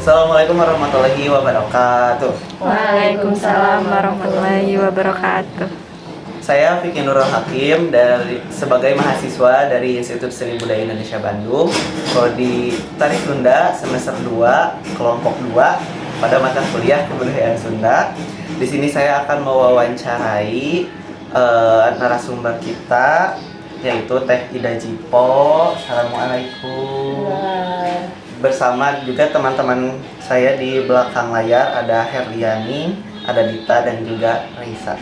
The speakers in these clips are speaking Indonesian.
Assalamualaikum warahmatullahi wabarakatuh. Waalaikumsalam warahmatullahi wabarakatuh. Saya Vicky Nurul Hakim sebagai mahasiswa dari Institut Seni Budaya Indonesia Bandung, prodi Tari Sunda semester 2, kelompok 2 pada mata kuliah Kebudayaan Sunda. Di sini saya akan mewawancarai narasumber kita, yaitu Teh Ida Jipo. Assalamualaikum. Bersama juga teman-teman saya di belakang layar, ada Herliani, ada Dita, dan juga Raisa.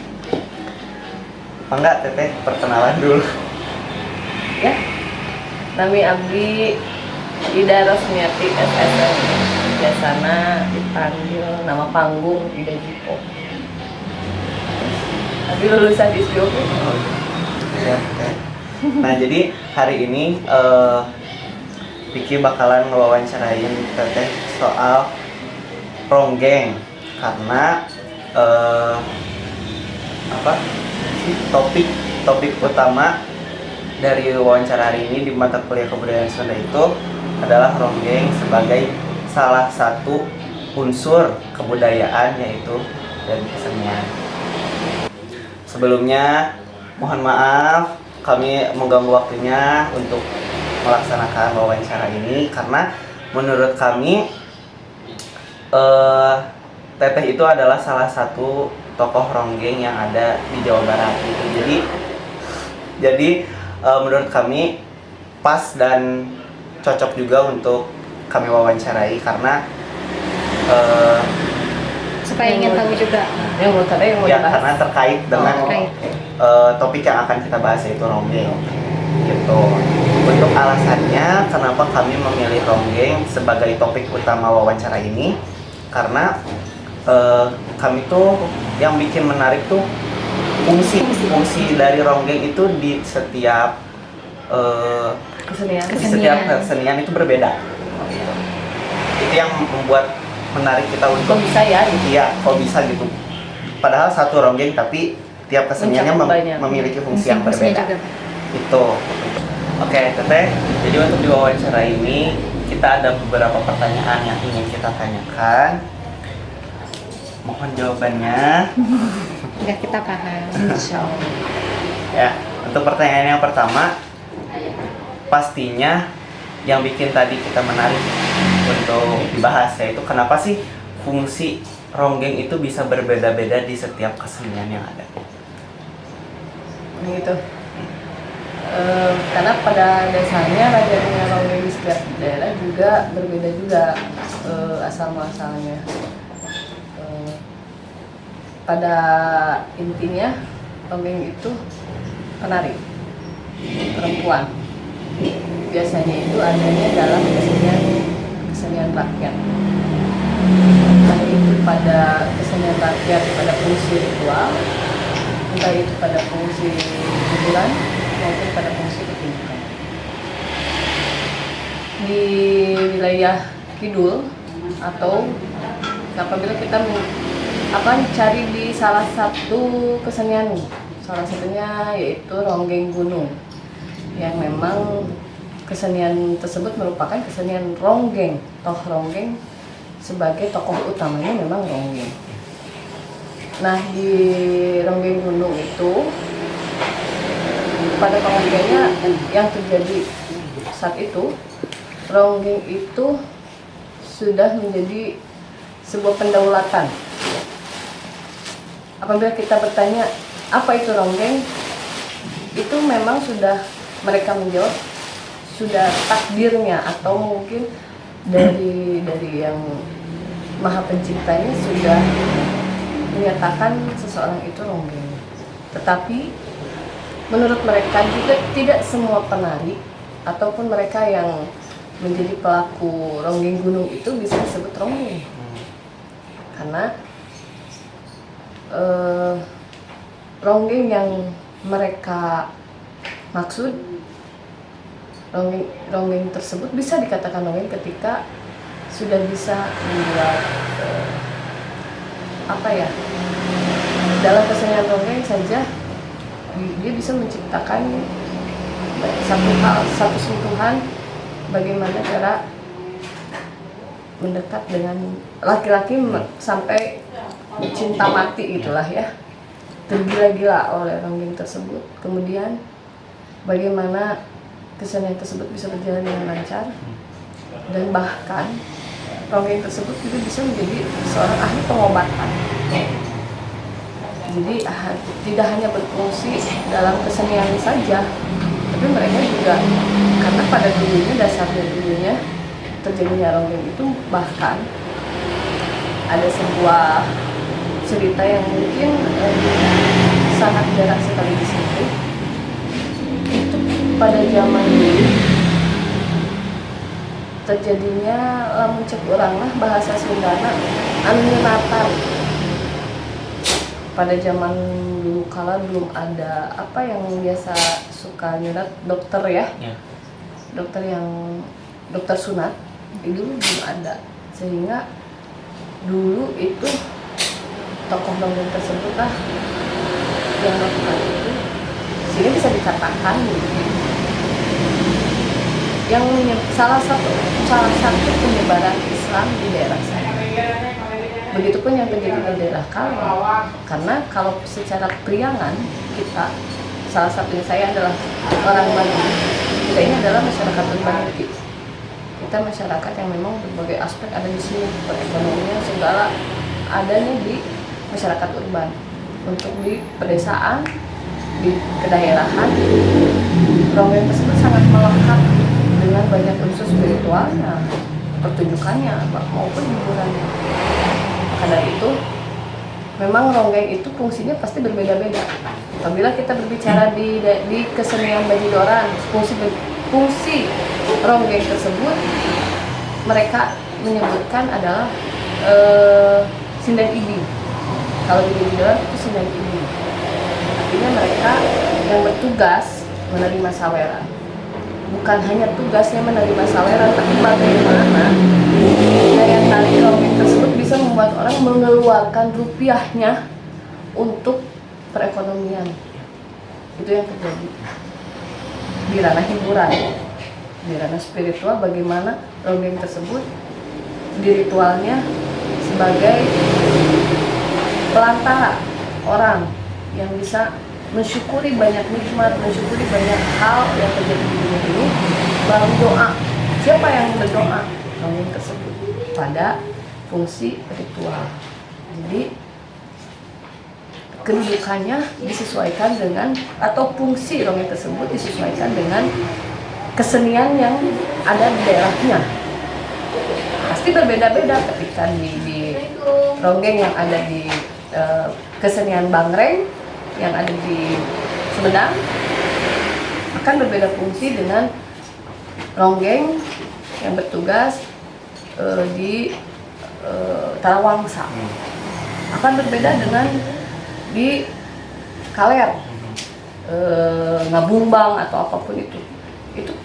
Enggak, Teteh, perkenalan dulu. Ya, nami abdi Ida Rosmiati SSN. Biasana dipanggil nama panggung Ida Jipo. Abdi lulusan di SIOP. Ya, Teh. Nah, jadi hari ini Vicky bakalan ngewawancarain Teteh soal ronggeng, karena topik utama dari wawancara hari ini di mata kuliah Kebudayaan Sunda itu adalah ronggeng sebagai salah satu unsur kebudayaan, yaitu dari kesenian. Sebelumnya mohon maaf kami mengganggu waktunya untuk melaksanakan wawancara ini, karena menurut kami Teteh itu adalah salah satu tokoh ronggeng yang ada di Jawa Barat gitu. Jadi menurut kami pas dan cocok juga untuk kami wawancarai, karena Supaya ingin tahu juga. Yang mau tadi yang mau ya dibahas. karena terkait dengan Terkait. topik yang akan kita bahas, yaitu ronggeng gitu. Untuk alasannya kenapa kami memilih ronggeng sebagai topik utama wawancara ini, karena kami tuh yang bikin menarik tuh fungsi dari ronggeng itu di setiap Kesenian. setiap kesenian itu berbeda. Itu yang membuat menarik kita untuk Kok bisa ya? Gitu. iya, kok bisa gitu. Padahal satu ronggeng tapi tiap keseniannya Mencakup banyak. memiliki fungsi yang Fungsinya berbeda. juga. Itu. Oke, Teteh. Jadi untuk di wawancara ini kita ada beberapa pertanyaan yang ingin kita tanyakan. Mohon jawabannya. Biar kita paham. Insyaallah. Ya, untuk pertanyaan yang pertama, pastinya yang bikin tadi kita menarik untuk dibahas, yaitu kenapa sih fungsi ronggeng itu bisa berbeda-beda di setiap kesenian yang ada. Gitu. Karena pada dasarnya raja-raja ronggeng di setiap daerah juga berbeda juga asal muasalnya. Pada intinya ronggeng itu penari perempuan. Biasanya itu adanya dalam kesenian rakyat. Entah itu pada kesenian rakyat pada fungsi ritual, entah itu pada fungsi hiburan, maupun pada fungsi pertunjukan. Di wilayah Kidul atau apabila kita cari di salah satu kesenian, salah satunya yaitu ronggeng gunung, yang memang kesenian tersebut merupakan kesenian ronggeng. Toh ronggeng sebagai tokoh utamanya memang ronggeng. Nah, di ronggeng gunung itu pada pengertiannya yang terjadi saat itu, ronggeng itu sudah menjadi sebuah pendaulatan. Apabila kita bertanya apa itu ronggeng, itu memang sudah mereka menjawab sudah takdirnya, atau mungkin dari yang Maha Penciptanya sudah menyatakan seseorang itu ronggeng. Tetapi menurut mereka juga tidak semua penari ataupun mereka yang menjadi pelaku ronggeng gunung itu bisa disebut ronggeng. Karena ronggeng yang mereka maksud, ronggeng tersebut bisa dikatakan ronggeng ketika sudah bisa membuat dalam kesenian ronggeng saja dia bisa menciptakan satu sentuhan bagaimana cara mendekat dengan laki-laki sampai cinta mati gitulah ya, tergila-gila oleh ronggeng tersebut. Kemudian bagaimana kesenian tersebut bisa berjalan dengan lancar, dan bahkan ronggeng tersebut juga bisa menjadi seorang ahli pengobatan. Jadi tidak hanya berfungsi dalam kesenian saja, tapi mereka juga, karena pada dasarnya dulunya terjadinya ronggeng itu, bahkan ada sebuah cerita yang mungkin sangat jarang sekali disentuh. Itu pada zaman dulu terjadinya lamun cek urang lah bahasa Sundana anu nyeratan. Pada zaman dulu kala belum ada apa yang biasa suka nyerat dokter ya. Dokter sunat itu belum ada, sehingga dulu itu tokoh ronggeng tersebut lah yang melakukan itu, sehingga bisa dikatakan yang salah satu penyebaran Islam di daerah saya. Begitupun yang terjadi di daerah Kalong, karena kalau secara priangan kita, salah satunya saya adalah orang Bandung, kita ini adalah masyarakat urban. Kita masyarakat yang memang berbagai aspek ada di sini, perekonomian segala adanya di masyarakat urban. Untuk di pedesaan, di kedaerahan, ronggeng tersebut sangat melekat dengan banyak unsur spiritualnya, pertunjukannya maupun hiburannya. Karena itu memang ronggeng itu fungsinya pasti berbeda-beda. Apabila kita berbicara di kesenian Bajidoran, fungsi ronggeng tersebut mereka menyebutkan adalah sinden ibi. Kalau di Bajidoran itu sinden ibi, artinya mereka yang bertugas menerima saweran. Bukan hanya tugasnya menerima saweran, tapi bagaimana daya tarik ronggeng tersebut bisa membuat orang mengeluarkan rupiahnya untuk perekonomian. Itu yang terjadi di ranah hiburan, di ranah spiritual. Bagaimana ronggeng tersebut di ritualnya sebagai pelantara orang yang bisa mensyukuri banyak nikmat, mensyukuri banyak hal yang terjadi di dunia ini melalui doa. Siapa yang berdoa? Ronggeng tersebut pada fungsi ritual. Jadi kedudukannya disesuaikan dengan, atau fungsi ronggeng tersebut disesuaikan dengan kesenian yang ada di daerahnya. Pasti berbeda-beda ketika di ronggeng yang ada di kesenian Bangreng yang ada di Sumedang akan berbeda fungsi dengan ronggeng yang bertugas di Tarawangsa. Akan berbeda dengan di Kaler, Ngabumbang atau apapun itu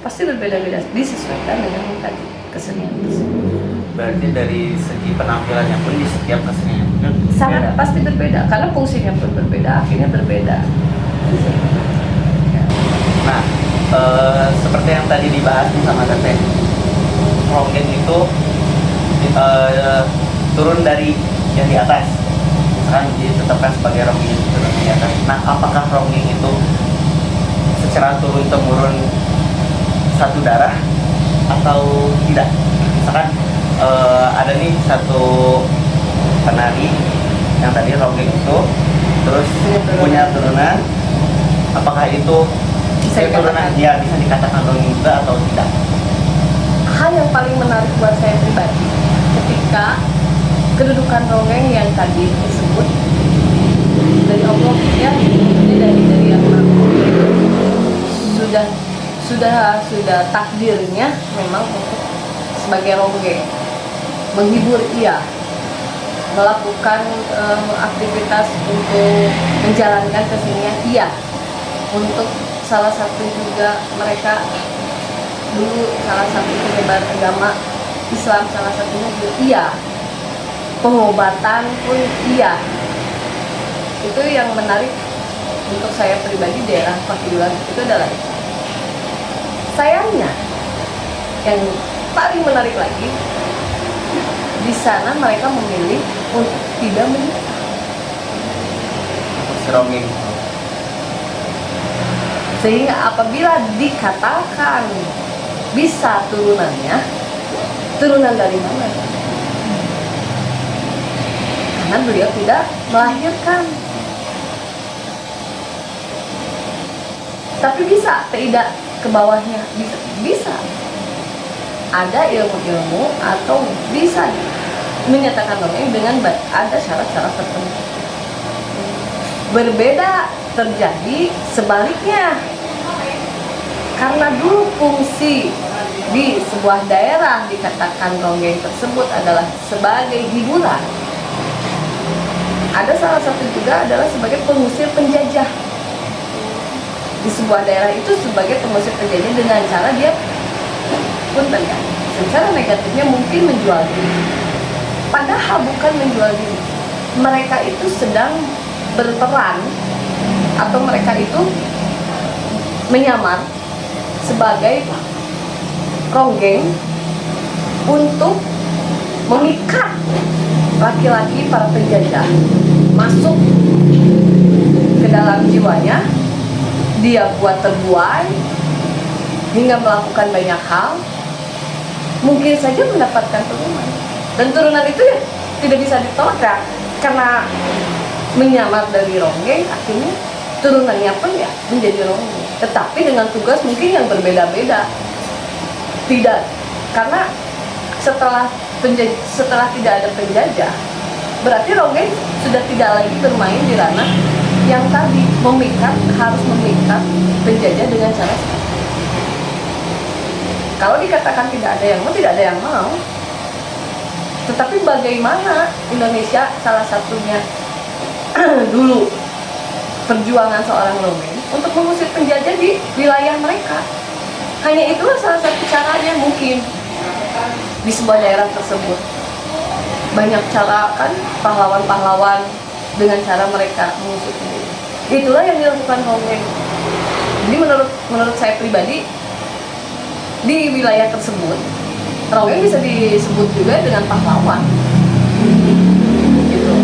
pasti berbeda-beda, disesuaikan dengan tadi kesenian tersebut. Berarti dari segi penampilannya pun di setiap kesenian sangat pasti berbeda, karena fungsinya pun berbeda, akhirnya berbeda. Nah, seperti yang tadi dibahas sama Teteh, ronggeng itu turun dari yang di atas, kan ditetapkan sebagai ronggeng yang turun di atas. Nah, apakah ronggeng itu secara turun temurun satu darah atau tidak? Misalkan ada nih satu penari yang tadi ronggeng itu terus punya turunan, apakah itu Bisa turunan dia bisa dikatakan ronggeng juga atau tidak? Hal yang paling menarik buat saya pribadi ketika kedudukan ronggeng yang tadi disebut dari Allah ya, ini dari yang Maha itu sudah takdirnya memang untuk sebagai ronggeng menghibur ia, melakukan aktivitas untuk menjalankan kesenian iya, untuk salah satu juga mereka dulu salah satu penyebar agama Islam salah satunya juga iya, pengobatan pun iya. Itu yang menarik untuk saya pribadi daerah Pakidulan itu adalah sayangnya yang paling menarik lagi di sana mereka memilih untuk tidak menikah. Ronggeng. Sehingga apabila dikatakan bisa turunannya, turunan dari mana? Karena beliau tidak melahirkan. Tapi bisa tidak ke bawahnya, bisa. Ada ilmu-ilmu atau bisa menyatakan ronggeng dengan ada syarat-syarat tertentu. Berbeda terjadi sebaliknya, karena dulu fungsi di sebuah daerah dikatakan ronggeng tersebut adalah sebagai hiburan. Ada salah satu juga adalah sebagai pengusir penjajah di sebuah daerah itu, sebagai pengusir penjajah dengan cara dia pun ya, secara negatifnya mungkin menjual diri. Padahal bukan menjual diri, mereka itu sedang berperan atau mereka itu menyamar sebagai ronggeng untuk memikat laki-laki para penjajah masuk ke dalam jiwanya, dia buat terbuai hingga melakukan banyak hal, mungkin saja mendapatkan turunan, dan turunan itu ya tidak bisa ditolak ya, karena menyamar dari ronggeng akhirnya turunannya pun ya menjadi ronggeng, tetapi dengan tugas mungkin yang berbeda-beda. Tidak, karena setelah tidak ada penjajah, berarti ronggeng sudah tidak lagi bermain di ranah yang tadi harus memikat penjajah dengan cara seperti itu. Kalau dikatakan tidak ada yang mau, tidak ada yang mau. Tetapi bagaimana Indonesia salah satunya dulu perjuangan seorang ronggeng untuk mengusir penjajah di wilayah mereka. Hanya itulah salah satu caranya mungkin di sebuah daerah tersebut. Banyak cara kan, pahlawan-pahlawan dengan cara mereka mengusir penjajah. Itulah yang dilakukan ronggeng. Jadi menurut saya pribadi, di wilayah tersebut ronggeng bisa disebut juga dengan pahlawan. Gitu.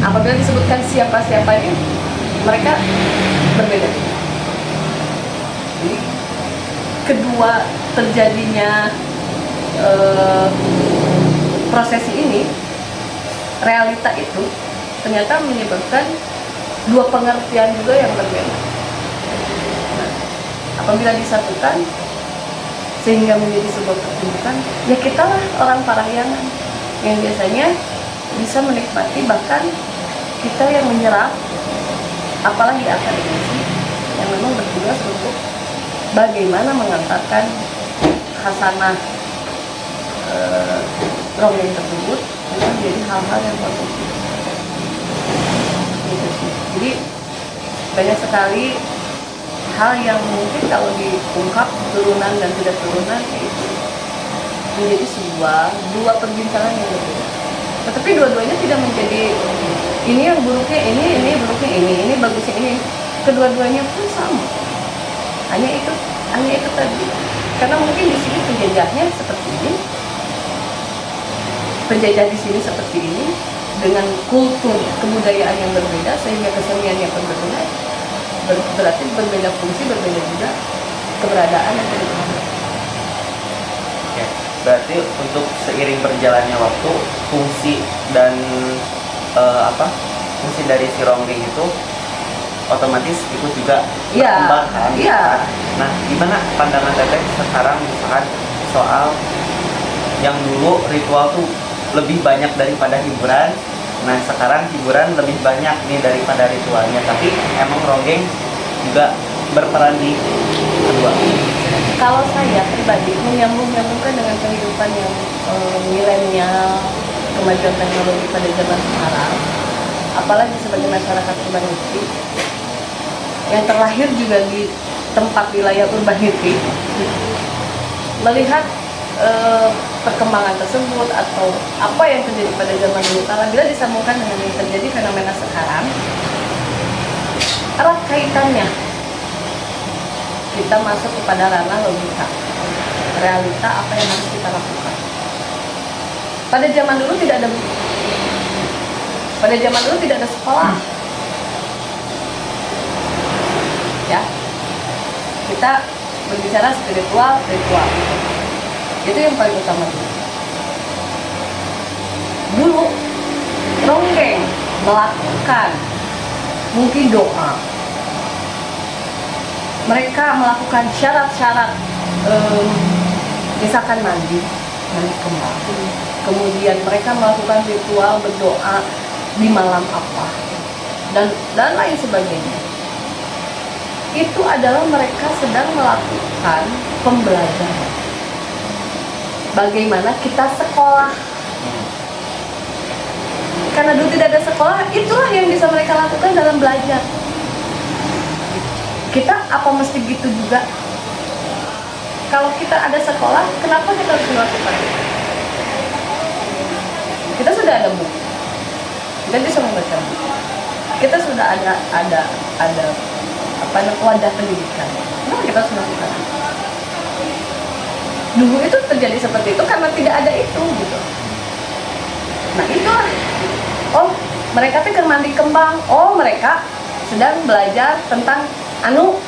Apabila disebutkan siapa-siapanya, mereka berbeda. Jadi kedua terjadinya prosesi ini, realita itu ternyata menyebabkan dua pengertian juga yang berbeda. Nah, apabila disatukan sehingga menjadi sebuah pertunjukan, ya kita lah orang parahyangan yang biasanya bisa menikmati, bahkan kita yang menyerap, apalagi akademisi yang memang bertugas untuk bagaimana mengantarkan khasanah ronggeng tersebut menjadi hal-hal yang positif. Gitu sih. Jadi banyak sekali hal yang mungkin kalau diungkap turunan dan tidak turunan itu menjadi dua perbincangan yang berbeda. Tetapi dua-duanya tidak menjadi ini yang buruknya ini buruknya ini bagusnya ini. Kedua-duanya pun sama. Hanya itu tadi. Karena mungkin di sini penjajahnya seperti ini, penjajah di sini seperti ini, dengan kultur kebudayaan yang berbeda sehingga keseniannya pun berbeda. Berarti berbeda fungsi, berbeda juga keberadaan yang berbeda. Oke, berarti untuk seiring berjalannya waktu, fungsi dan fungsi dari si ronggeng itu otomatis ikut juga berkembang kan? Iya. Nah, gimana pandangan Teteh sekarang misalkan soal yang dulu ritual tuh lebih banyak daripada hiburan. Nah sekarang hiburan lebih banyak nih daripada ritualnya, tapi emang ronggeng juga berperan di kedua. Kalau saya pribadi menyambungkan dengan kehidupan yang milenial, kemajuan teknologi pada zaman sekarang, apalagi sebagai masyarakat urban hippie yang terlahir juga di tempat wilayah urban hippie, melihat perkembangan tersebut atau apa yang terjadi pada zaman dulu, bila disambungkan dengan yang terjadi fenomena sekarang, erat kaitannya kita masuk kepada ranah logika, realita apa yang harus kita lakukan. Pada zaman dulu tidak ada sekolah, ya. Kita berbicara spiritual, ritual. Itu yang paling utama dulu. Dulu ronggeng melakukan mungkin doa. Mereka melakukan syarat-syarat, misalkan mandi kembang. Kemudian mereka melakukan ritual berdoa di malam apa dan lain sebagainya. Itu adalah mereka sedang melakukan pembelajaran. Bagaimana kita sekolah? Karena dulu tidak ada sekolah, itulah yang bisa mereka lakukan dalam belajar. Kita apa mesti gitu juga? Kalau kita ada sekolah, kenapa kita harus melakukan? Kita sudah ada buku, kita bisa membaca buku. Kita sudah ada wadah pendidikan. Kenapa kita harus melakukan? Dulu itu terjadi seperti itu karena tidak ada itu gitu. Nah itulah. Oh mereka tuh mandi kembang. Oh mereka sedang belajar tentang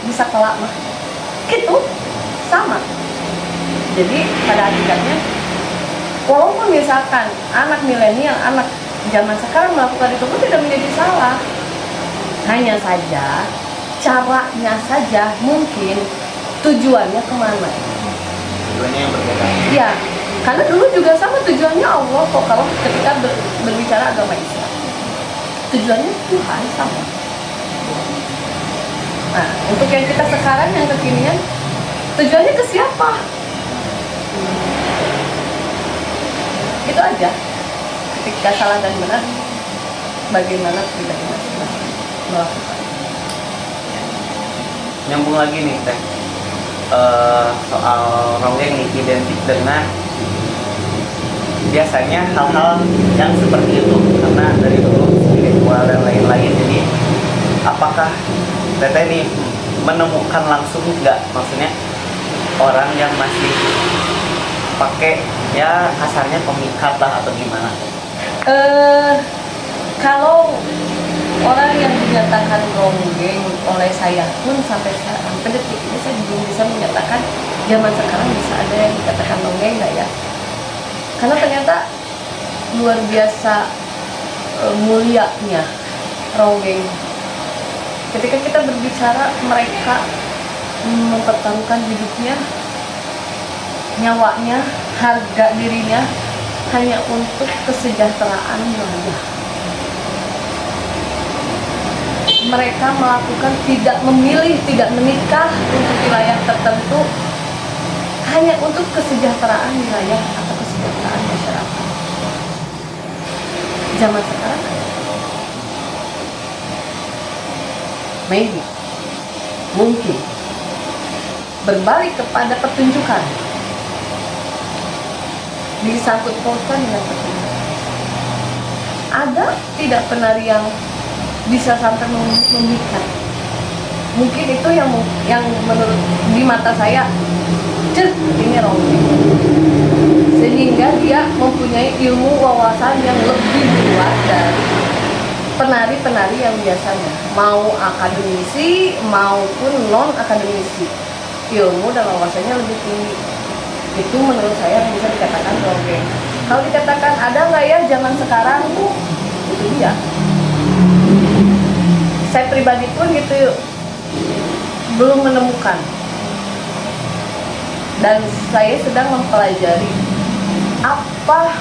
di sekolah mah. Gitu sama. Jadi pada hakikatnya, walaupun misalkan anak milenial, anak zaman sekarang melakukan itu pun tidak menjadi salah. Hanya saja caranya saja mungkin tujuannya kemana. Tujuannya yang berbeda. Iya, karena dulu juga sama tujuannya Allah kok kalau ketika berbicara agama Islam. Tujuannya Tuhan sama. Nah, untuk yang kita sekarang yang kekinian, tujuannya ke siapa? Itu aja. Ketika salah dan benar, bagaimana pribadi masing-masing melakukan. Nyambung lagi nih Teh, soal ronggeng nih identik dengan biasanya hal-hal yang seperti itu karena dari dulu spiritual dan lain-lain. Jadi apakah Teteh nih menemukan langsung nggak, maksudnya orang yang masih pakai ya kasarnya pemikat lah atau gimana? Kalau orang yang dinyatakan ronggeng oleh saya pun sampai detik ini saya belum bisa menyatakan zaman sekarang bisa ada yang dikatakan ronggeng nggak ya? Karena ternyata luar biasa mulianya ronggeng. Ketika kita berbicara mereka mempertaruhkan hidupnya, nyawanya, harga dirinya hanya untuk kesejahteraan warga. Mereka melakukan tidak memilih, tidak menikah untuk wilayah tertentu hanya untuk kesejahteraan wilayah atau kesejahteraan masyarakat. Zaman sekarang maybe mungkin berbalik kepada pertunjukan, disangkut pautkan dengan pertunjukan. Ada tidak penari yang bisa sampai memikat? Mungkin itu yang menurut di mata saya ini ronggeng, sehingga dia mempunyai ilmu wawasan yang lebih luas dari penari-penari yang biasanya, mau akademisi maupun non akademisi, ilmu dan wawasannya lebih tinggi. Itu menurut saya bisa dikatakan ronggeng. Kalau dikatakan ada nggak ya zaman sekarang, itu dia. Saya pribadi pun gitu belum menemukan, dan saya sedang mempelajari apa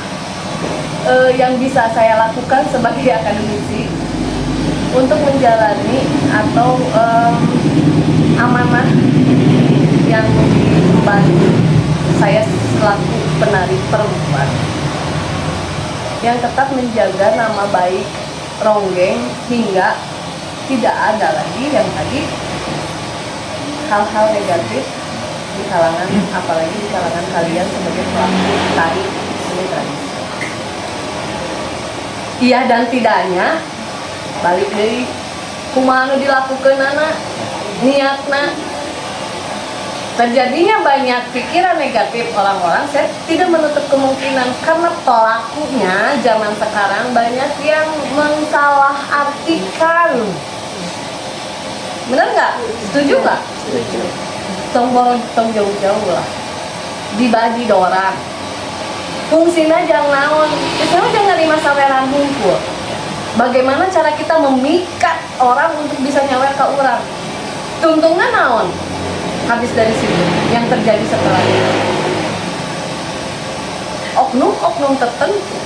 yang bisa saya lakukan sebagai akademisi untuk menjalani atau amanah yang diemban saya selaku penari perempuan yang tetap menjaga nama baik Ronggeng hingga tidak ada lagi yang tadi hal-hal negatif di kalangan, apalagi di kalangan kalian sebagai pelaku tari seni tradisi. Iya dan tidaknya balik dari kumaha dilakukan anak niatna terjadinya banyak pikiran negatif orang-orang. Saya tidak menutup kemungkinan karena pelakunya zaman sekarang banyak yang mensalahartikan. Bener nggak? Setuju nggak? Setuju. Tong jauh-jauh lah dibagi dorang fungsinya jangan naon misalnya jangan lima saweran hunkul. Bagaimana cara kita memikat orang untuk bisa nyawer ke orang, tuntungnya naon habis dari situ yang terjadi setelahnya oknum-oknum tertentu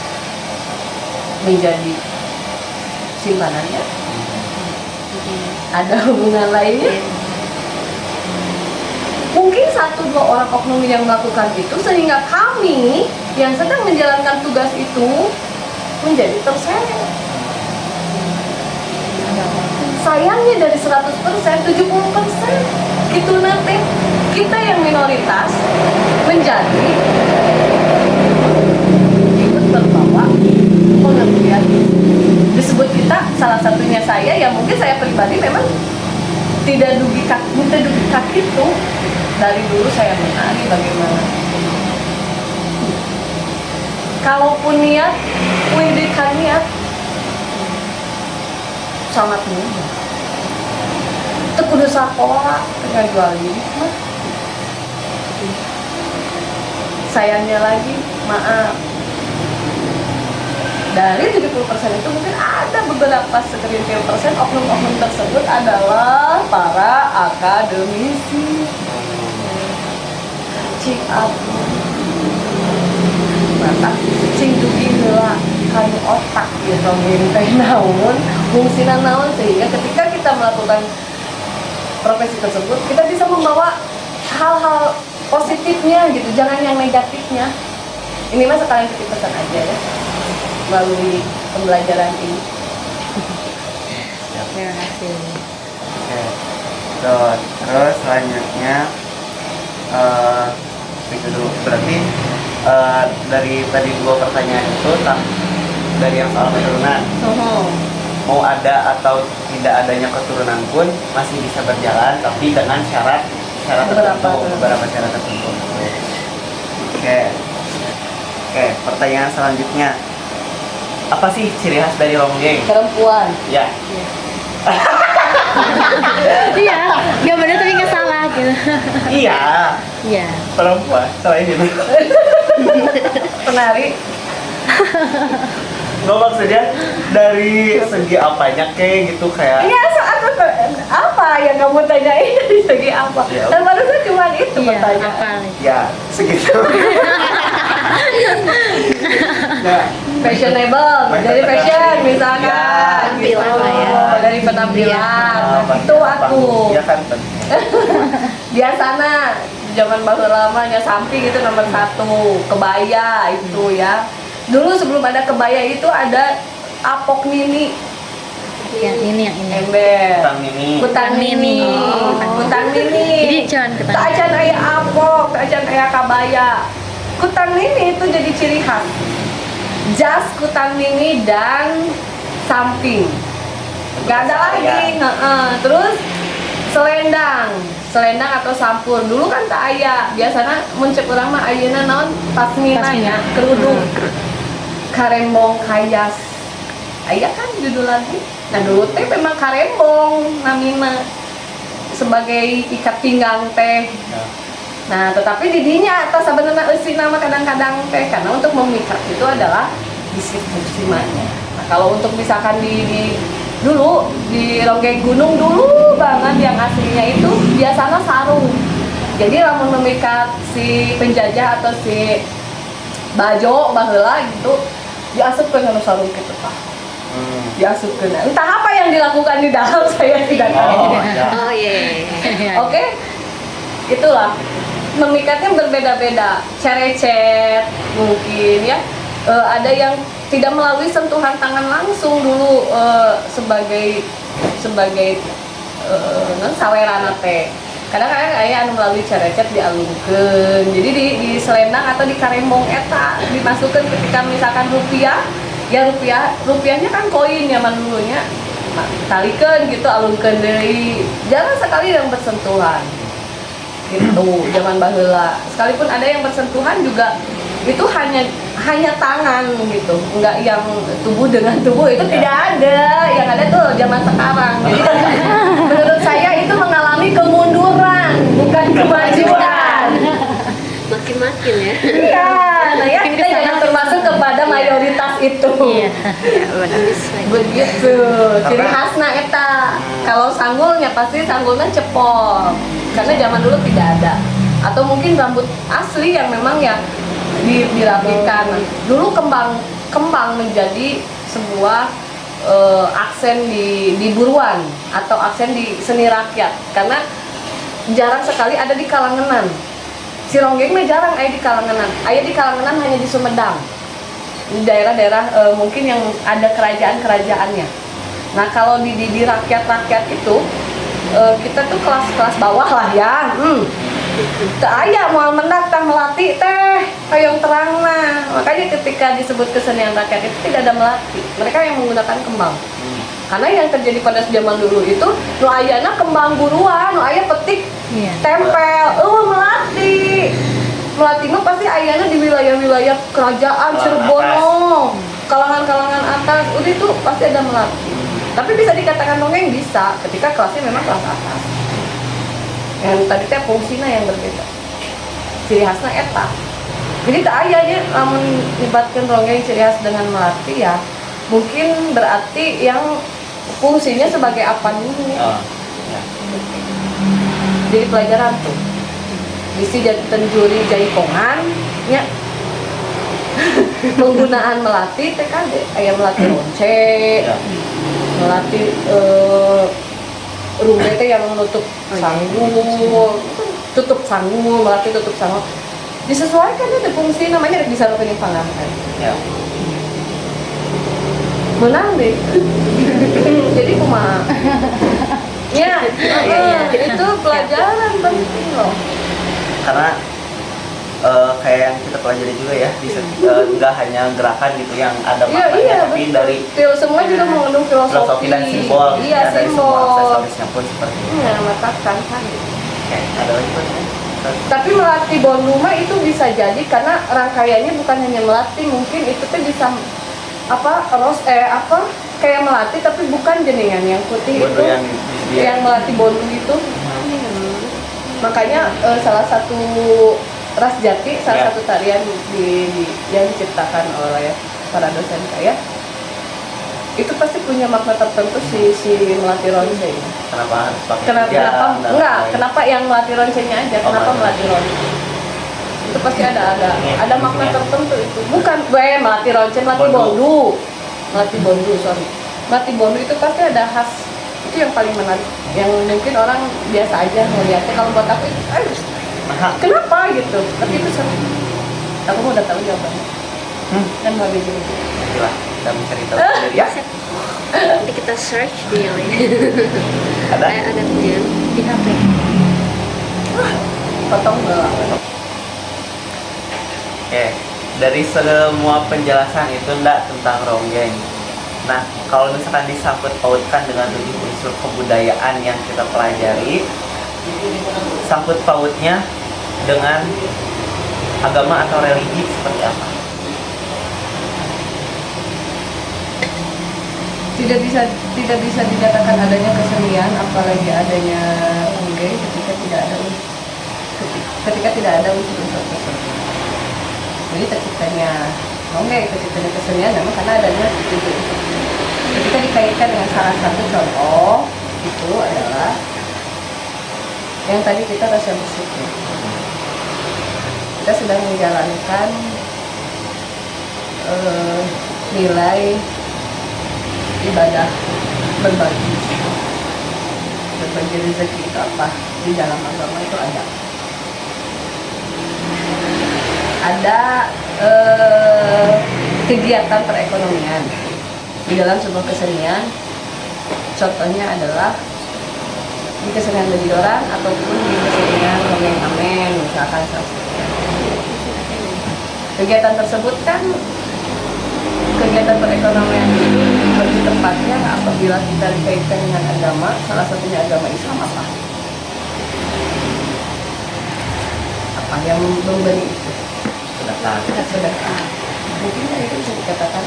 menjadi simpanannya. Ada hubungan lainnya. Mungkin 1-2 orang oknum yang melakukan itu sehingga kami yang sedang menjalankan tugas itu menjadi terseret. Sayangnya dari 100%, 70% itu nanti kita yang minoritas menjadi ikut terbawa pengertian. Disebut kita, salah satunya saya, ya mungkin saya pribadi memang tidak dugi kaki itu. Dari dulu saya menari bagaimana. Kalaupun niat, pendidikan niat sangat mudah. Itu kudu sekolah dengan jual diri. Sayangnya lagi, maaf. Dari 70% itu mungkin ada beberapa segelintir persen oknum-oknum tersebut adalah para akademisi. Cik aku mata cing dugi heula kanu otak gitu teh naon fungsina naon sehingga ketika kita melakukan profesi tersebut kita bisa membawa hal-hal positifnya gitu, jangan yang negatifnya. Ini mah sekalian titip pesan aja ya melalui pembelajaran ini. Terima kasih. Oke. Terus selanjutnya itu dulu berarti dari tadi 2 pertanyaan itu dari yang soal keturunan mau ada atau tidak adanya keturunan pun masih bisa berjalan tapi dengan syarat beberapa syarat tertentu. Oke, pertanyaan selanjutnya, apa sih ciri khas dari Ronggeng? Perempuan. Ya. Iya, nggak benar tapi nggak salah gitu. Iya. Iya. Perempuan selain itu. Penari. Nggak maksudnya dari segi apanya kayak gitu kayak. Iya, saat apa yang kamu tanyain dari segi apa? Ya, Dan barusan cuma itu Iya, pertanyaan. apa? Ya segitu. Nah, Fashionable, dari fashion misalkan, Ya, gitu. penampilan lah ya. Dari penampilan, itu aku. Ya kan. Biasanya zaman baru lamanya samping itu nomor 1 kebaya itu ya. Dulu sebelum ada kebaya itu ada apok mini, Yang ini. ember, Kutang mini. kutang mini, Oh. kutang mini. Jadi cuman ketang. Tak acan aya apok, tak acan aya kabaya. Kutang mini itu jadi ciri khas. Jas kutang mini dan samping. Gak ada lagi. Terus selendang atau sampur. Dulu kan tak aya. Biasanya muncul orang mah ayeuna naon pasmina nya, kerudung. Karembong kayas. Aya kan judul lagi. Nah dulu teh memang karembong namina sebagai ikat pinggang teh. Nah, tetapi didinya atau sebenarnya eusi nama kadang-kadang teh karena untuk memikat itu adalah distribusi mana. Nah, kalau untuk misalkan di dulu di Ronggeng Gunung dulu banget yang aslinya itu biasanya sarung. Jadi lamun memikat si penjajah atau si bajo baheula gitu diasupkan ke sarung gitu Pak. Diasupkan. Entah apa yang dilakukan di dalam saya tidak tahu. Oh iya. Oke, itulah memikatnya berbeda-beda, cerecet mungkin ya. Ada yang tidak melalui sentuhan tangan langsung dulu sebagai sawerana teh. Kadang-kadang aya anu melalui cerecet dialungkeun. Jadi di selendang atau di karembong eta dimasukkan ketika misalkan rupiah, ya rupiahnya kan koin zaman dulunya. Talikeun gitu alungkeun deui. Jarang sekali yang bersentuhan. Gitu, zaman baheula. Sekalipun ada yang bersentuhan juga itu hanya tangan gitu, enggak yang tubuh dengan tubuh itu tidak ada. Yang ada tuh zaman sekarang. Jadi menurut saya itu mengalami kemunduran, bukan kemajuan. Makin-makin ya. Iya, nah ya kita jangan termasuk kepada mayoritas itu. Iya. Benar. Begitu. Ciri khasna eta. Kalau sanggulnya pasti sanggulnya cepol. Karena zaman dulu tidak ada. Atau mungkin rambut asli yang memang ya dirapikan. Dulu kembang menjadi sebuah aksen di buruan atau aksen di seni rakyat. Karena jarang sekali ada di kalanganan. Si ronggeng mah jarang aya di kalanganan. Aya di kalanganan hanya di Sumedang. Di daerah-daerah mungkin yang ada kerajaan-kerajaannya. Nah, kalau di rakyat-rakyat itu kita tuh kelas-kelas bawah lah ya. Teu aya moal mendak tah melati teh hayang terangna. Makanya ketika disebut kesenian rakyat itu tidak ada melati. Mereka yang menggunakan kembang. Karena yang terjadi pada zaman dulu itu nu ayana kembang buruan, nu aya petik, tempel, melati. Melati mah pasti ayana di wilayah-wilayah kerajaan Cirebon, kalangan-kalangan atas, udah itu pasti ada melati. Tapi bisa dikatakan dongeng bisa ketika kelasnya memang kelas atas. Yang tadi teh fungsinya yang berbeda. Ciri khasnya eta. Jadi tak ayahnya namun melibatkan dongeng ciri khas dengan melati ya. Mungkin berarti yang fungsinya sebagai apa dulu. Jadi pelajaran tuh. Bisi jadi tenjuri jaipongan nya. Penggunaan melati TKD, aya melati ronce. Melati rumah itu yang menutup sanggul, tutup sanggul, melati tutup sanggul. Disesuaikan ada fungsi namanya bisa rekening pangangan. Menang deh. Jadi kumaha? Ya, itu pelajaran penting loh. Karena kayak yang kita pelajari juga ya, nggak hanya gerakan gitu yang ada maknanya, tapi dari semua juga mengandung filosofi dan simbol. Iya, dari simbol. semua aksesorisnya pun seperti itu. Ya, matakan kan. Oke, ada lagi Pak? Tapi melati bonduma itu bisa jadi karena rangkaiannya bukan hanya melati, mungkin itu tuh bisa kayak melati tapi bukan jeningan yang putih Bondu itu yang melati bondu itu. Makanya salah satu ras jati, salah satu tarian yang diciptakan oleh para dosen saya itu pasti punya makna tertentu si melati ronce. Kenapa harus pakai kenapa yang melati roncenya aja, kenapa melati ronce? Itu pasti ada makna tertentu itu. Bukan melati ronce, melati bondu. Melati bondu itu pasti ada khas. Itu yang paling menarik. Yang mungkin orang biasa aja melihatnya. Kalau buat aku itu, kenapa gitu? Tapi itu seru. Aku udah tahu jawabannya. Kan nggak begini. Itulah, kita mencari tahu sendiri ya. Nanti kita search di yang lain. Ada? Ada di HP. Potong bola. Oke, dari semua penjelasan itu enggak tentang ronggeng. Nah, kalau misalkan disangkut pautkan dengan 7 unsur kebudayaan yang kita pelajari, sangkut pautnya dengan agama atau religi seperti apa? Tidak bisa dikatakan adanya kesenian, apalagi adanya ronggeng ketika tidak ada unsur-unsur tersebut. Jadi terciptanya ronggeng, terciptanya kesenian memang karena adanya unsur. Ketika dikaitkan dengan salah satu contoh itu adalah yang tadi kita rasa bersyukur. Kita sedang menjalankan nilai ibadah berbagi rezeki itu apa di dalam agama itu ada kegiatan perekonomian di dalam sebuah kesenian. Contohnya adalah di kesenian bejidoran ataupun di kesenian ngamen misalkan. Kegiatan tersebut kan kegiatan perekonomian itu lebih tepatnya apabila kita dikaitkan dengan agama, salah satunya agama Islam apa yang memberi itu sedekah. Mungkin itu bisa dikatakan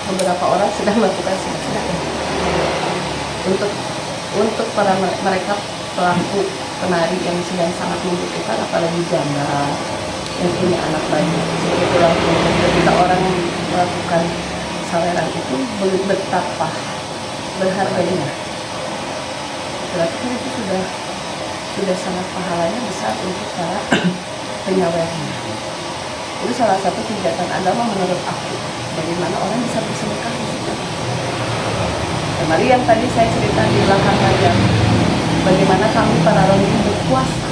beberapa orang sedang melakukan sedekah untuk para mereka pelaku penari yang sedang sangat membutuhkan, apalagi janda yang punya anak banyak. Seperti itulah ketika orang melakukan saweran itu betapa berharganya. Berarti kan itu sudah sangat pahalanya besar untuk para penyawernya. Itu salah satu kegiatan agama menurut aku. Bagaimana orang bisa bersedekah di situ. Kemarin yang tadi saya cerita di belakang aja, bagaimana kami para rohani berpuasa.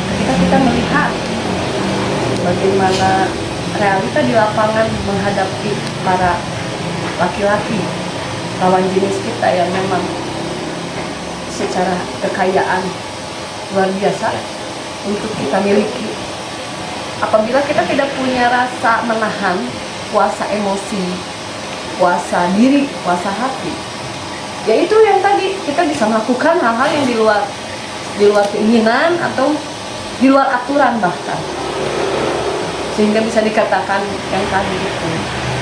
Ketika kita melihat bagaimana realita di lapangan menghadapi para laki-laki lawan jenis kita yang memang secara kekayaan luar biasa untuk kita miliki. Apabila kita tidak punya rasa menahan, puasa emosi, puasa diri, puasa hati, yaitu yang tadi kita bisa melakukan hal-hal yang di luar keinginan atau di luar aturan bahkan, sehingga bisa dikatakan yang tadi itu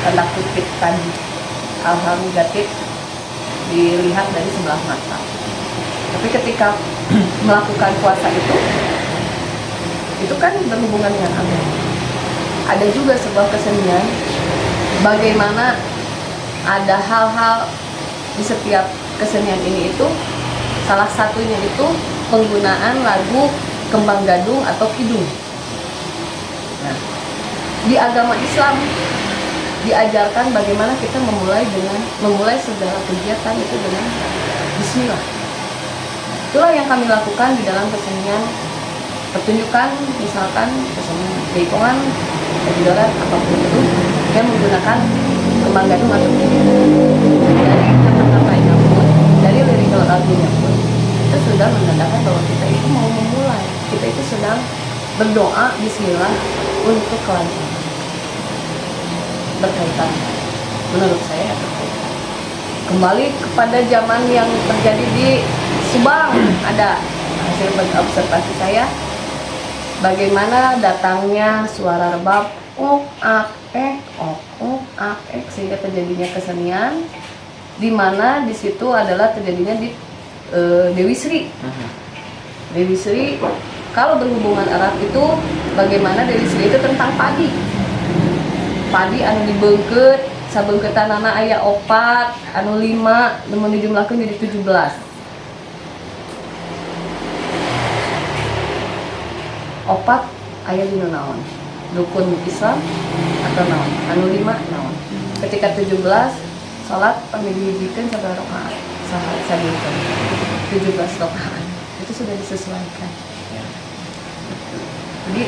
tanda kutip tadi hal-hal negatif dilihat dari sebelah mata. Tapi ketika melakukan puasa itu kan berhubungan dengan agama. Ada juga sebuah kesenian bagaimana ada hal-hal di setiap kesenian ini itu, salah satunya itu penggunaan lagu kembang gadung atau kidung. Nah, di agama Islam diajarkan bagaimana kita memulai segala kegiatan itu dengan Bismillah. Itulah yang kami lakukan di dalam kesenian pertunjukan, misalkan kesenian jaipongan, bejidoran, apapun itu yang menggunakan kembang gadung atau kidung. Dari kata-katanya pun, dari lirik lagunya pun, itu sudah menandakan bahwa kita itu mau memulai, kita itu sedang berdoa Bismillah untuk kelancaran. Berkaitan, menurut saya berkaitan. Kembali kepada zaman yang terjadi di Subang, ada hasil observasi saya bagaimana datangnya suara rebab sehingga terjadinya kesenian, di mana di situ adalah terjadinya di Dewi Sri. Dewi Sri kalau berhubungan erat itu bagaimana Dewi Sri itu tentang padi anu dibeungkeut, sabeungkeutanana aya 4, anu 5, namun dijumlahkeun jadi 17. Opat aya dina naon? Dukun Islam atau naon? Anu 5 naon? Ketika 17 salat pamit dihijikeun sabaraha rakaat? Sabeungkeun 17 rakaat. Itu sudah disesuaikan. Jadi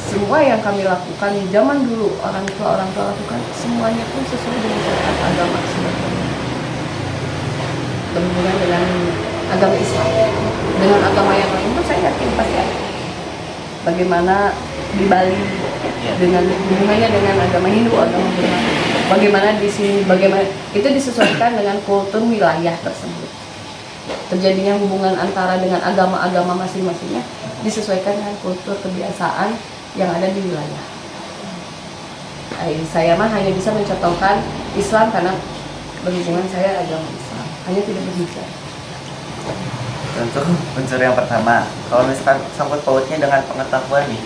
semua yang kami lakukan zaman dulu orang tua lakukan semuanya pun sesuai dengan syariat agama sebetulnya. Berhubungan dengan agama Islam, dengan agama yang lain pun saya yakin pasti ada. Bagaimana di Bali dengan hubungannya dengan agama Hindu, agama Buddha, bagaimana di sini, bagaimana itu disesuaikan dengan kultur wilayah tersebut. Terjadinya hubungan antara dengan agama-agama masing-masingnya disesuaikan dengan kultur kebiasaan yang ada di wilayah. Saya mah hanya bisa mencontohkan Islam karena berhubungan saya agama Islam, hanya tidak berbicara. Untuk unsur yang pertama, kalau misalkan sangkut pautnya dengan pengetahuan nih.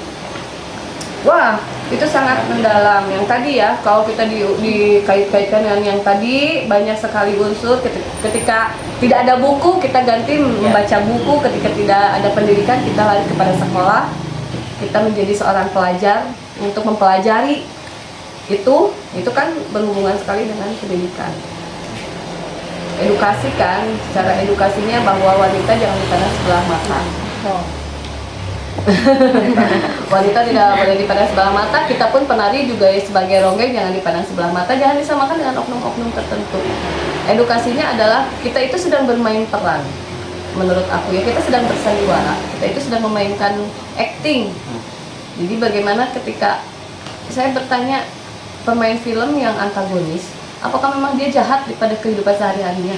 Wah, itu sangat mendalam. Yang tadi ya, kalau kita dikait-kaitkan dengan yang tadi, banyak sekali unsur. Ketika tidak ada buku, kita ganti membaca buku. Ketika tidak ada pendidikan, kita lari kepada sekolah. Kita menjadi seorang pelajar untuk mempelajari Itu kan berhubungan sekali dengan pendidikan. Edukasi kan, cara edukasinya bahwa wanita jangan dipandang sebelah mata. Wanita tidak boleh dipandang sebelah mata. Kita pun penari juga ya, sebagai ronggeng jangan dipandang sebelah mata. Jangan disamakan dengan oknum-oknum tertentu. Edukasinya adalah kita itu sedang bermain peran. Menurut aku ya, kita sedang bersandiwara. Kita itu sedang memainkan acting. Jadi bagaimana ketika saya bertanya pemain film yang antagonis, apakah memang dia jahat pada kehidupan sehari-harinya?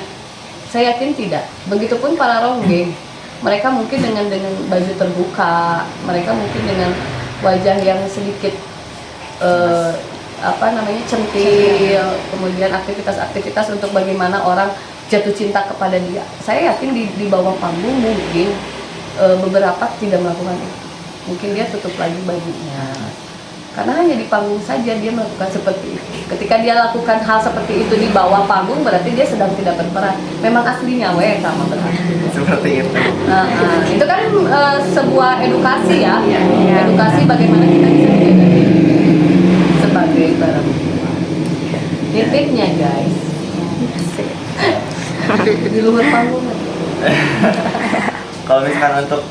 Saya yakin tidak. Begitupun para ronggeng, mereka mungkin dengan baju terbuka, mereka mungkin dengan wajah yang sedikit centil, kemudian aktivitas-aktivitas untuk bagaimana orang jatuh cinta kepada dia. Saya yakin di bawah panggung mungkin beberapa tidak melakukan itu. Mungkin dia tutup lagi bajunya. Karena hanya di panggung saja dia melakukan seperti itu. Ketika dia lakukan hal seperti itu di bawah panggung, berarti dia sedang tidak berperan. Memang aslinya sama berarti. Seperti itu. Itu kan sebuah edukasi ya. Edukasi bagaimana kita bisa menjaga diri sebagai barang. Nitipnya guys. Di luar panggung. Kalau misalkan untuk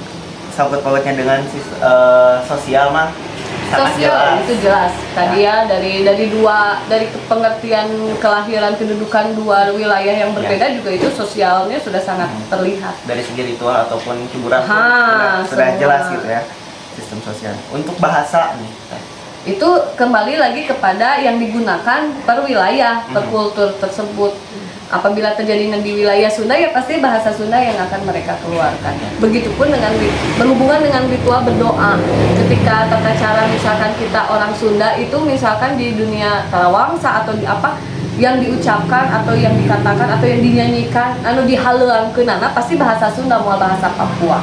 sangkut pautnya dengan sosial mah sangat Sosial itu jelas. Tadi ya dari pengertian kelahiran kedudukan dua wilayah yang berbeda juga itu sosialnya sudah sangat terlihat. Dari segi ritual ataupun hiburan pun sudah semua. jelas gitu ya sistem sosial. Untuk bahasa nih, Itu kembali lagi kepada yang digunakan per wilayah, per kultur tersebut. Apabila terjadi di wilayah Sunda ya pasti bahasa Sunda yang akan mereka keluarkan. Begitupun dengan berhubungan dengan ritual berdoa. Ketika tata cara misalkan kita orang Sunda itu misalkan di dunia Tarawangsa atau di apa yang diucapkan atau yang dikatakan atau yang dinyanyikan dihaleungkeunana pasti bahasa Sunda mau bahasa Papua.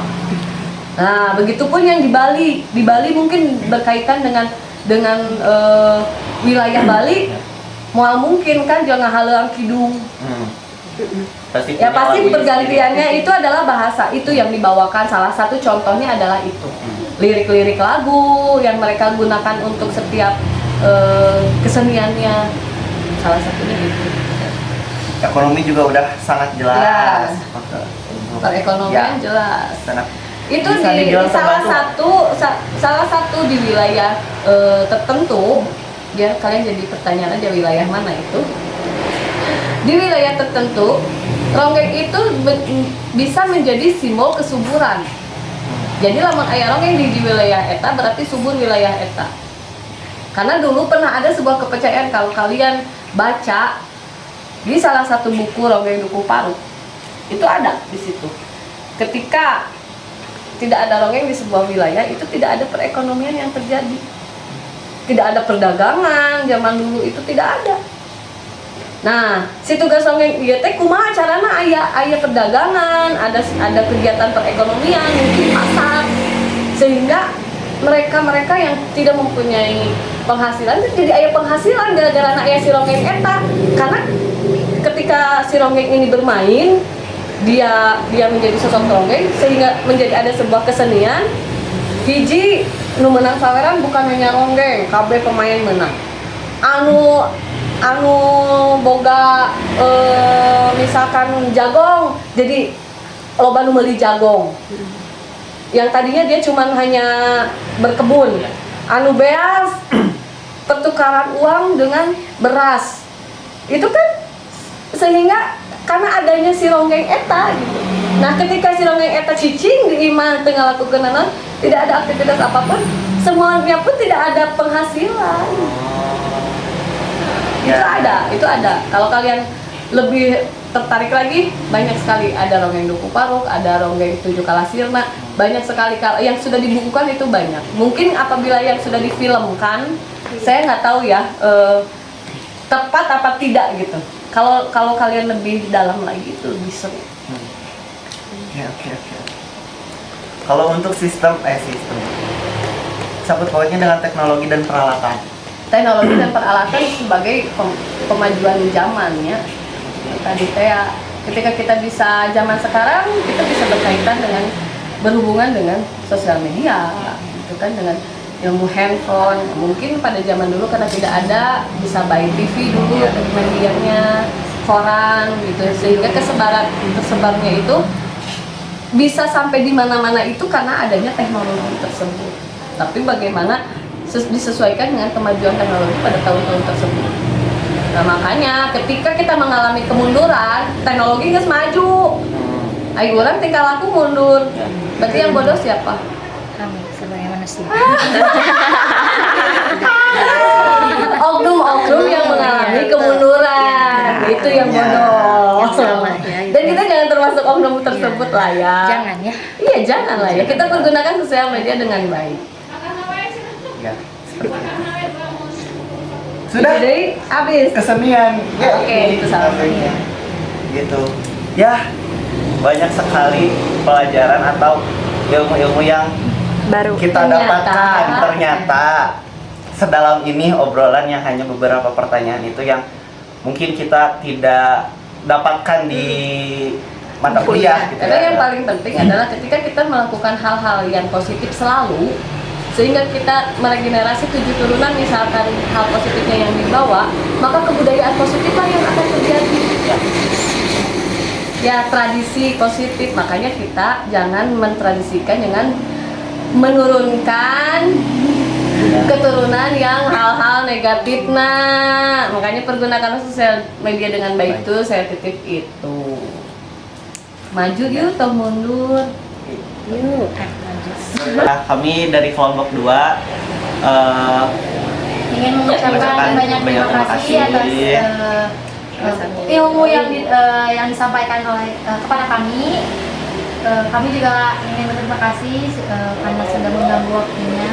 Nah, begitupun yang di Bali. Di Bali mungkin berkaitan dengan wilayah Bali. Mual mungkin kan jangan haleung kidung. Pasti pergantiannya itu adalah bahasa itu yang dibawakan. Salah satu contohnya adalah itu lirik-lirik lagu yang mereka gunakan untuk setiap keseniannya. Salah satunya itu. Ekonomi juga udah sangat jelas. Perekonomian jelas. Sangat Itu bisa di dibilang salah satu di wilayah tertentu. Biar kalian jadi pertanyaan aja wilayah mana itu. Di wilayah tertentu, ronggeng itu bisa menjadi simbol kesuburan. Jadi lamun aya ronggeng di wilayah eta berarti subur wilayah eta. Karena dulu pernah ada sebuah kepercayaan kalau kalian baca di salah satu buku Ronggeng Duku Paruk. Itu ada di situ. Ketika tidak ada ronggeng di sebuah wilayah, itu tidak ada perekonomian yang terjadi. Tidak ada perdagangan, zaman dulu itu tidak ada. Nah, si tugas ronggeng ieu teh kumaha carana aya perdagangan, ada kegiatan perekonomian di pasar. Sehingga mereka yang tidak mempunyai penghasilan jadi aya penghasilan gara-gara aya si ronggeng eta. Karena ketika si ronggeng ini bermain, dia menjadi sosok ronggeng sehingga menjadi ada sebuah kesenian. Hiji nu menang saweran bukan hanya ronggeng, kabeh pemain menang. Anu boga misalkan jagong, jadi loba nu meuli jagong. Yang tadinya dia cuman hanya berkebun. Anu beas pertukaran uang dengan beras. Itu kan sehingga karena adanya si ronggeng eta gitu. Nah, ketika si ronggeng eta cicing di imah teu ngalakukeun tidak ada aktivitas apapun, semuanya pun tidak ada penghasilan. Itu ada. Kalau kalian lebih tertarik lagi, banyak sekali ada ronggeng Duku Paruk, ada ronggeng Tujuh Kalasirna, banyak sekali yang sudah dibukukan itu banyak. Mungkin apabila yang sudah difilmkan, saya nggak tahu ya tepat apa tidak gitu. Kalau kalian lebih dalam lagi itu lebih seru. Oke. Kalau untuk sistem sangkut pautnya dengan teknologi dan peralatan. Teknologi dan peralatan sebagai pemajuan zamannya. Tadi ketika kita bisa zaman sekarang, kita bisa berkaitan dengan berhubungan dengan sosial media, gitu kan, dengan ilmu handphone. Mungkin pada zaman dulu karena tidak ada, bisa by TV dulu medianya, koran gitu, sehingga tersebarnya itu bisa sampai di mana-mana itu karena adanya teknologi tersebut. Tapi bagaimana disesuaikan dengan kemajuan teknologi pada tahun-tahun tersebut. Nah makanya ketika kita mengalami kemunduran, teknologi nggak maju. Ayo orang tinggal laku mundur. Berarti yang bodoh siapa? Kami sebagai manusia. Oknum-oknum yang mengalami kemunduran. Itu yang bodoh. Yang salah ya. Dan kita jangan termasuk oknum tersebut lah ya. Jangan ya. Iya jangan lah ya. Kita pergunakan sosial media dengan baik. Ya, seperti itu. Sudah Jadi habis. kesenian. Ya, Oke, itu salah satunya. Gitu. Ya, banyak sekali pelajaran atau ilmu-ilmu yang Baru. kita Ternyata. dapatkan. Ternyata sedalam ini obrolan yang hanya beberapa pertanyaan itu yang mungkin kita tidak dapatkan di mata kuliah gitu Karena ya. yang paling penting adalah ketika kita melakukan hal-hal yang positif selalu, sehingga kita meregenerasi 7 turunan, misalkan hal positifnya yang dibawa, maka kebudayaan positiflah yang akan terjadi. Ya tradisi positif, makanya kita jangan mentradisikan dengan menurunkan keturunan yang hal-hal negatif. Nah makanya pergunakan sosial media dengan baik itu, saya titip itu. Maju yuk atau mundur? Yuk, maju. Nah, kami dari kelompok 2 ingin mengucapkan banyak terima kasih atas ilmu yang disampaikan oleh kepada kami. Kami juga ingin berterima kasih karena sudah mengganggu waktunya.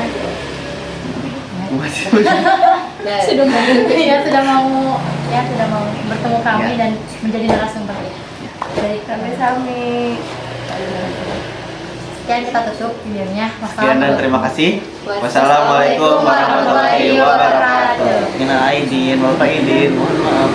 Sudah mau bertemu kami dan menjadi narasumber. Dari kami. Sekian kita tutup videonya. Sekian dan terima kasih. Wassalamualaikum warahmatullahi wabarakatuh. Mina aidin, wal faidin. Mohon maaf.